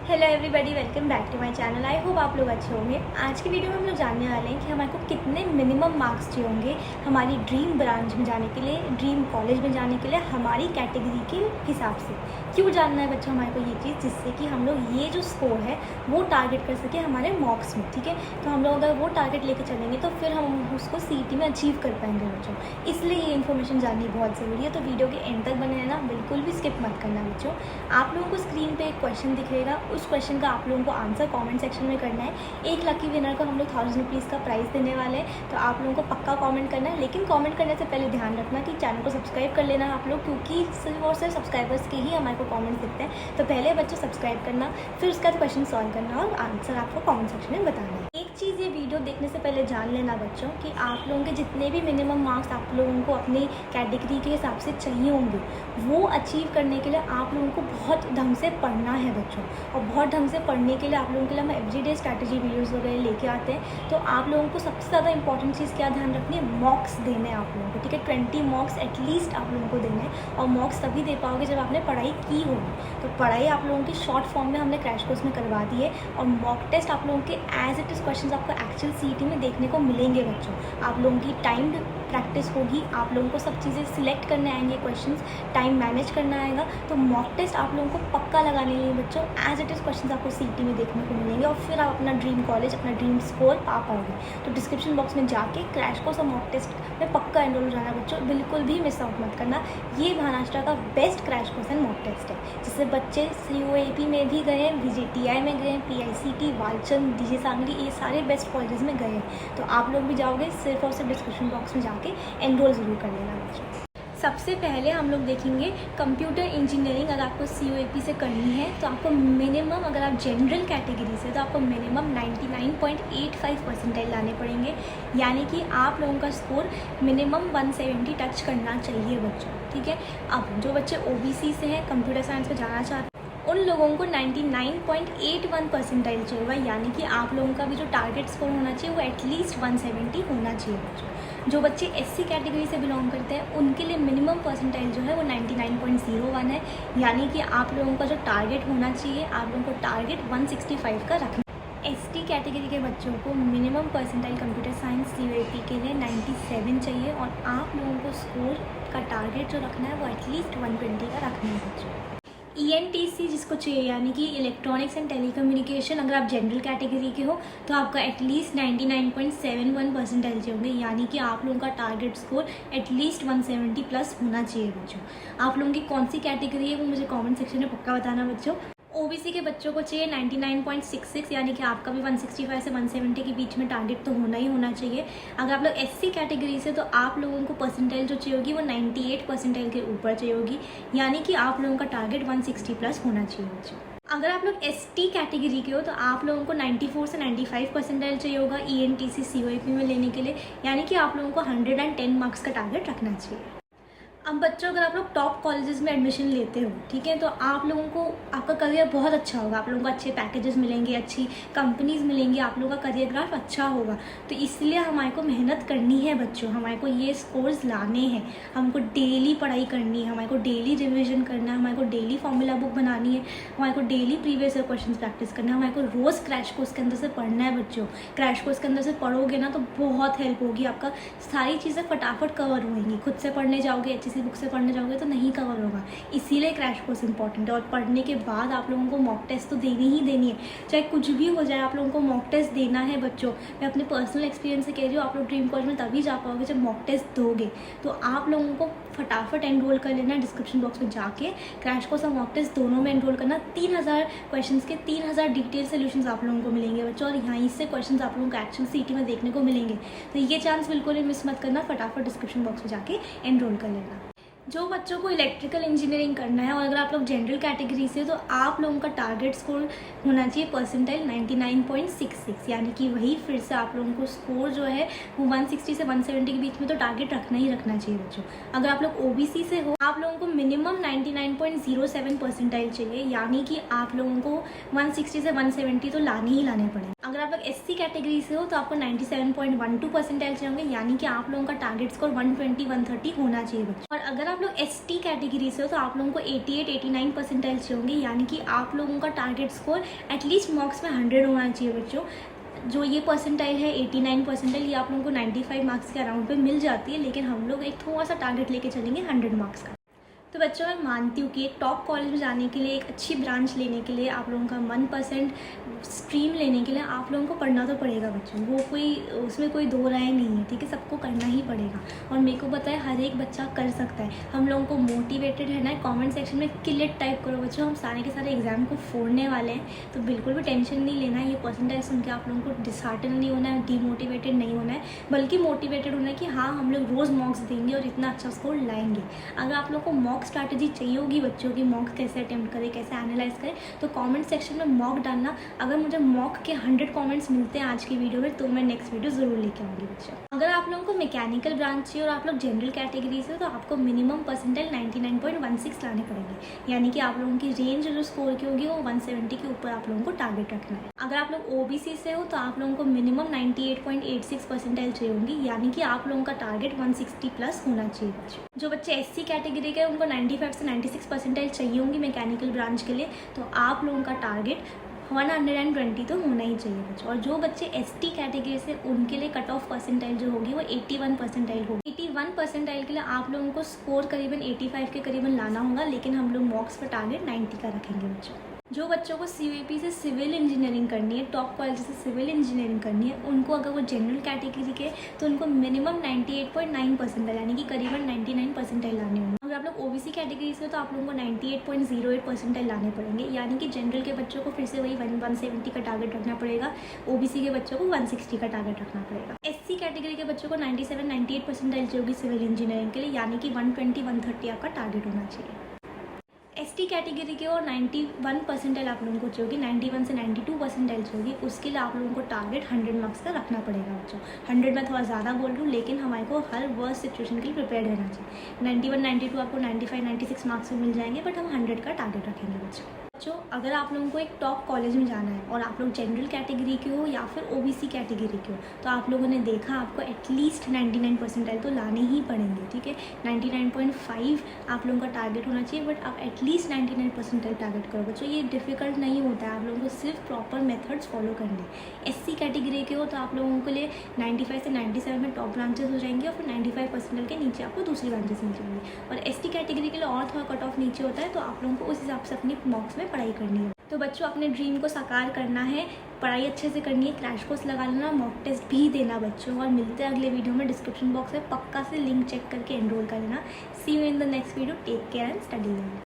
Hello everybody, welcome back to my channel. I hope आप लोग अच्छे होंगे। आज की वीडियो में हम लोग जानने वाले हैं कि हमारे को कितने मिनिमम मार्क्स चाहिए होंगे हमारी ड्रीम ब्रांच में जाने के लिए, ड्रीम कॉलेज में जाने के लिए, हमारी कैटेगरी के हिसाब से। क्यों जानना है बच्चों हमारे को ये चीज़, जिससे कि हम लोग ये जो स्कोर है वो टारगेट कर सके हमारे मॉक्स में। ठीक है, तो हम लोग अगर वो टारगेट लेकर चलेंगे तो फिर हम उसको CET में अचीव कर पाएंगे बच्चों। इसलिए ये इन्फॉर्मेशन जाननी बहुत ज़रूरी है, तो वीडियो के एंड तक बने रहना, बिल्कुल भी स्किप मत करना बच्चों। आप लोगों को स्क्रीन पे एक क्वेश्चन दिखेगा, उस क्वेश्चन का आप लोगों को आंसर कमेंट सेक्शन में करना है। एक लकी विनर को हम लोग 1000 रुपीज़ का प्राइज़ देने वाले हैं, तो आप लोगों को पक्का कमेंट करना है। लेकिन कमेंट करने से पहले ध्यान रखना कि चैनल को सब्सक्राइब कर लेना आप लोग, क्योंकि सिर्फ और सिर्फ सब्सक्राइबर्स के ही हमारे को कमेंट दिखते हैं। तो पहले बच्चों सब्सक्राइब करना, फिर उसका क्वेश्चन सॉल्व करना और आंसर आपको कमेंट सेक्शन में बताना है। एक चीज़ ये वीडियो देखने से पहले जान लेना बच्चों कि आप लोगों के जितने भी मिनिमम मार्क्स आप लोगों को अपनी कैटेगरी के हिसाब से चाहिए होंगे, वो अचीव करने के लिए आप लोगों को बहुत ढंग से पढ़ना है बच्चों। और बहुत ढंग से पढ़ने के लिए आप लोगों के लिए हम एवरीडे स्ट्रैटेजी वीडियोस वगैरह लेके आते हैं। तो आप लोगों को सबसे ज़्यादा इंपॉर्टेंट चीज़ क्या ध्यान रखनी है, मॉक्स देने हैं आप लोगों को। ठीक है, 20 मॉक्स एटलीस्ट आप लोगों को देने हैं, और मॉक्स तभी दे पाओगे जब आपने पढ़ाई की होगी। तो पढ़ाई आप लोगों की शॉर्ट फॉर्म में हमने क्रैश कोर्स में करवा दी है, और मॉक टेस्ट आप लोगों के एज इट इज़ क्वेश्चन आपको एक्चुअल CET में देखने को मिलेंगे बच्चों। आप लोगों की टाइम्ड प्रैक्टिस होगी, आप लोगों को सब चीज़ें सिलेक्ट करने आएंगे, क्वेश्चंस टाइम मैनेज करना आएगा। तो मॉक टेस्ट आप लोगों को पक्का लगाने लिए बच्चों, एज इट इज़ क्वेश्चंस आपको CET में देखने को मिलेंगे, और फिर आप अपना ड्रीम कॉलेज, अपना ड्रीम स्कोर पा पाओगे। तो डिस्क्रिप्शन बॉक्स में जाके क्रैश कोर्स और मॉक टेस्ट में पक्का एनरोल हो जाना बच्चों, बिल्कुल भी मिस आउट मत करना। ये महाराष्ट्र का best crash course and mock test है, जिससे बच्चे COAP में भी गए, VJTI में गए, PICT, वालचंद, DJ सांगली, ये सारे बेस्ट कॉलेजेस में गए। तो आप लोग भी जाओगे, सिर्फ और सिर्फ डिस्क्रिप्शन बॉक्स में जाके एनरोल ज़रूर कर लेना बच्चों। सबसे पहले हम लोग देखेंगे कंप्यूटर इंजीनियरिंग। अगर आपको COAP से करनी है तो आपको मिनिमम, अगर आप जनरल कैटेगरी से, तो आपको मिनिमम 99.85 परसेंटाइल लाने पड़ेंगे। यानी कि आप लोगों का स्कोर मिनिमम 170 टच करना चाहिए बच्चों। ठीक है, अब जो बच्चे OBC से हैं, कंप्यूटर साइंस में जाना चाहते हैं, उन लोगों को 99.81 परसेंटाइल चाहिए होगा। यानी कि आप लोगों का भी जो टारगेट स्कोर होना चाहिए वो एटलीस्ट 170 होना चाहिए बच्चों। जो बच्चे SC कैटेगरी से बिलोंग करते हैं उनके लिए मिनिमम परसेंटाइल जो है वो 99.01 है। यानी कि आप लोगों का जो टारगेट होना चाहिए, आप लोगों को टारगेट 165 का रखना। ST कैटेगरी के बच्चों को minimum percentile computer science COAP के लिए 97 चाहिए, और आप लोगों को स्कोर का टारगेट जो रखना है वो एटलीस्ट 120 का रखना है बच्चों। ENTC जिसको चाहिए, यानी कि इलेक्ट्रॉनिक्स एंड टेलीकम्युनिकेशन, अगर आप जनरल कैटेगरी के हो तो आपका एटलीस्ट 99.71 परसेंटाइल चाहिए होंगे। यानी कि आप लोगों का टारगेट स्कोर एटलीस्ट 170 प्लस होना चाहिए बच्चों। आप लोगों की कौन सी कैटेगरी है वो मुझे कमेंट सेक्शन में पक्का बताना बच्चों। OBC के बच्चों को चाहिए 99.66, यानी कि आपका भी 165 से 170 के बीच में टारगेट तो होना ही होना चाहिए। अगर आप लोग SC कैटेगरी से, तो आप लोगों को परसेंटाइल जो चाहिए होगी वो 98 परसेंटाइल के ऊपर चाहिए होगी। यानी कि आप लोगों का टारगेट 160 प्लस होना चाहिए बच्चों। अगर आप लोग ST कैटेगरी के हो तो आप लोगों को 94 से 95 परसेंटाइल चाहिए होगा ENTC COAP में लेने के लिए। यानी कि आप लोगों को 110 मार्क्स का टारगेट रखना चाहिए। अब बच्चों, अगर आप लोग टॉप कॉलेजेस में एडमिशन लेते हो, ठीक है, तो आप लोगों को, आपका करियर बहुत अच्छा होगा, आप लोगों को अच्छे पैकेजेस मिलेंगे, अच्छी कंपनीज मिलेंगी, आप लोगों का करियर ग्राफ अच्छा होगा। तो इसलिए हमारे को मेहनत करनी है बच्चों, हमारे को ये स्कोर्स लाने हैं, हमको डेली पढ़ाई करनी है, हमारे को डेली रिविजन करना है, हमारे को डेली फॉर्मूला बुक बनानी है, हमारे को daily previous year question practice करना है, हमारे को रोज़ क्रैश कोर्स के अंदर से पढ़ना है बच्चों। क्रैश कोर्स के अंदर से पढ़ोगे ना तो बहुत हेल्प होगी, आपका सारी चीज़ें फटाफट कवर होंगी। खुद से पढ़ने जाओगे, अच्छी बुक से पढ़ने जाओगे तो नहीं कवर होगा। इसीलिए क्रैश कोर्स इंपॉर्टेंट है। और पढ़ने के बाद आप लोगों को मॉक टेस्ट तो देनी ही देनी है, चाहे कुछ भी हो जाए, आप लोगों को मॉक टेस्ट देना है बच्चों। मैं अपने पर्सनल एक्सपीरियंस से कह रही हूँ, आप लोग ड्रीम कॉलेज में तभी जा पाओगे जब मॉक टेस्ट दोगे। तो आप लोगों को फटाफट एनरोल कर लेना, डिस्क्रिप्शन बॉक्स में जाके क्रैश कोर्स और मॉक टेस्ट दोनों में एनरोल करना। 3000 क्वेश्चन के 3000 डिटेल सोल्यूशन आप लोगों को मिलेंगे बच्चों, और यहाँ से क्वेश्चन आप लोगों को एक्चुअल CET में देखने को मिलेंगे। तो ये चांस बिल्कुल ही मिस मत करना, फटाफट डिस्क्रिप्शन बॉक्स में जाके एनरोल कर लेना। जो बच्चों को इलेक्ट्रिकल इंजीनियरिंग करना है, और अगर आप लोग जनरल कैटेगरी से, तो आप लोगों का टारगेट स्कोर होना चाहिए परसेंटाइल 99.66। यानी कि वही फिर से आप लोगों को स्कोर जो है वो 160 से 170 के बीच में तो टारगेट रखना ही रखना चाहिए बच्चों। अगर आप लोग OBC से हो, आप लोगों को मिनिमम 99.07 परसेंटाइल चाहिए। यानी कि आप लोगों को 160 से 170 तो लाने ही लाने पड़ेंगे। अगर आप लोग एससी कैटेगरी से हो तो आपको 97.12 परसेंटाइल चाहिए होंगे, यानी कि आप लोगों का टारगेट स्कोर 120-130 होना चाहिए बच्चों। और अगर आप लोग एसटी कैटेगरी से हो तो आप लोगों को 88-89 परसेंटाइल चाहिए होंगे, यानी कि आप लोगों का टारगेट स्कोर एटलीस्ट मॉक्स में 100 होना चाहिए बच्चों। जो ये परसेंटाइल है 89 परसेंटाइल, ये आप लोगों को 95 मार्क्स के अराउंड पे मिल जाती है, लेकिन हम लोग एक थोड़ा सा टारगेट लेके चलेंगे 100 मार्क्स का। तो बच्चों मैं मानती हूँ कि एक टॉप कॉलेज में जाने के लिए, एक अच्छी ब्रांच लेने के लिए, आप लोगों का 1% स्ट्रीम लेने के लिए आप लोगों को पढ़ना तो पड़ेगा बच्चों। वो कोई उसमें कोई दो राय नहीं है, ठीक है, सबको करना ही पड़ेगा। और मेरे को पता है हर एक बच्चा कर सकता है। हम लोगों को मोटिवेटेड रहना है। कमेंट सेक्शन में किलेट टाइप करो बच्चों, हम सारे के सारे एग्जाम को फोड़ने वाले हैं, तो बिल्कुल भी टेंशन नहीं लेना है। ये परसेंटाइल सुन के आप लोगों को डिसहार्टन नहीं होना है, डीमोटिवेटेड नहीं होना है, बल्कि मोटिवेटेड होना है कि हाँ हम लोग रोज़ मॉक्स देंगे और इतना अच्छा स्कोर लाएंगे। अगर आप लोग को मॉक स्ट्रैटेजी चाहिए होगी बच्चों की, मॉक कैसे अटेम्प्ट करें, कैसे एनालाइज करें, तो कमेंट सेक्शन में मॉक डालना। अगर मुझे मॉक के 100 कमेंट्स मिलते हैं आज की वीडियो में तो मैं नेक्स्ट वीडियो ज़रूर लेके आऊँगी बच्चों। अगर आप लोगों को मैकेनिकल ब्रांच चाहिए और आप लोग जनरल कैटेगरी से हो तो आपको मिनिमम परसेंटाइल 99.16 लाने पड़ेंगे, यानी कि आप लोगों की रेंज जो स्कोर की होगी वो 170 के ऊपर आप लोगों को टारगेट रखना है। अगर आप लोग ओबीसी से हो तो आप लोगों को मिनिमम 98.86 परसेंटाइल चाहिए होंगी, यानी कि आप लोगों का टारगेट 160 प्लस होना चाहिए बच्चों। जो बच्चे एससी कैटेगरी के उनको 95 से 96 परसेंटाइल चाहिए होंगी मैकेनिकल ब्रांच के लिए, तो आप लोगों का टारगेट 120 तो होना ही चाहिए बच्चों। और जो बच्चे एसटी कैटेगरी से, उनके लिए कट ऑफ परसेंटाइल जो होगी वो 81 परसेंटाइल होगी। 81 परसेंटाइल के लिए आप लोगों को स्कोर करीबन 85 के करीबन लाना होगा, लेकिन हम लोग मॉक्स पर टारगेट 90 का रखेंगे बच्चों। जो बच्चों को सीवीपी से सिविल इंजीनियरिंग करनी है, टॉप कॉलेज से सिविल इंजीनियरिंग करनी है, उनको अगर वो जनरल कैटेगरी के तो उनको मिनिमम 98.9 परसेंटाइल यानी कि करीबन 99 परसेंटाइल लाने होंगे। अगर आप लोग ओबीसी कैटेगरी से हो तो आप लोगों को 98.08 परसेंटाइल लाने पड़ेंगे, यानी कि जनरल के बच्चों को फिर से वही 170 का टारगेट रखना पड़ेगा, ओबीसी के बच्चों को 160 का टारगेट रखना पड़ेगा। एससी कैटेगरी के बच्चों को 97-98 परसेंटाइल चाहिए सिविल इंजीनियरिंग के लिए, यानी कि 120-130 आपका टारगेट होना चाहिए। एसटी कैटेगरी के और 91 परसेंटाइल आप लोगों को चाहिए, 91 से 92 परसेंटाइल चाहिए, उसके लिए आप लोगों को टारगेट 100 मार्क्स का रखना पड़ेगा बच्चों। 100 में थोड़ा ज़्यादा बोल रही हूँ, लेकिन हमारे को हर वर्स्ट सिचुएशन के लिए प्रिपेयर रहना चाहिए। 91, 92 आपको 95, 96 मार्क्स में मिल जाएंगे, बट हम 100 का टारगेट रखेंगे बच्चों। अगर आप लोगों को एक टॉप कॉलेज में जाना है और आप लोग जनरल कैटेगरी के हो या फिर ओबीसी कैटेगरी के हो, तो आप लोगों ने देखा आपको एटलीस्ट 99 परसेंटाइल तो लाने ही पड़ेंगे, ठीक है। 99.5 आप लोगों का टारगेट होना चाहिए, बट आप एटलीस्ट 99 परसेंटाइल टारगेट करो बच्चों। ये डिफिकल्ट नहीं होता है, आप लोगों को सिर्फ प्रॉपर मेथड्स फॉलो करने। एससी कैटेगरी के हो तो आप लोगों के लिए 95 से 97 में टॉप ब्रांचेस हो जाएंगे और फिर 95 परसेंटाइल के नीचे आपको दूसरी ब्रांचेस मिल जाएंगी। और एसटी कैटेगरी के लिए और थोड़ा कट ऑफ नीचे होता है, तो आप लोगों को उस हिसाब से अपनी मॉक्स में पढ़ाई करनी है। तो बच्चों अपने ड्रीम को साकार करना है, पढ़ाई अच्छे से करनी है, क्रैश कोर्स लगा लेना, मॉक टेस्ट भी देना बच्चों। और मिलते हैं अगले वीडियो में, डिस्क्रिप्शन बॉक्स में पक्का से लिंक चेक करके एनरोल कर लेना। See you in the next video, take care and study well.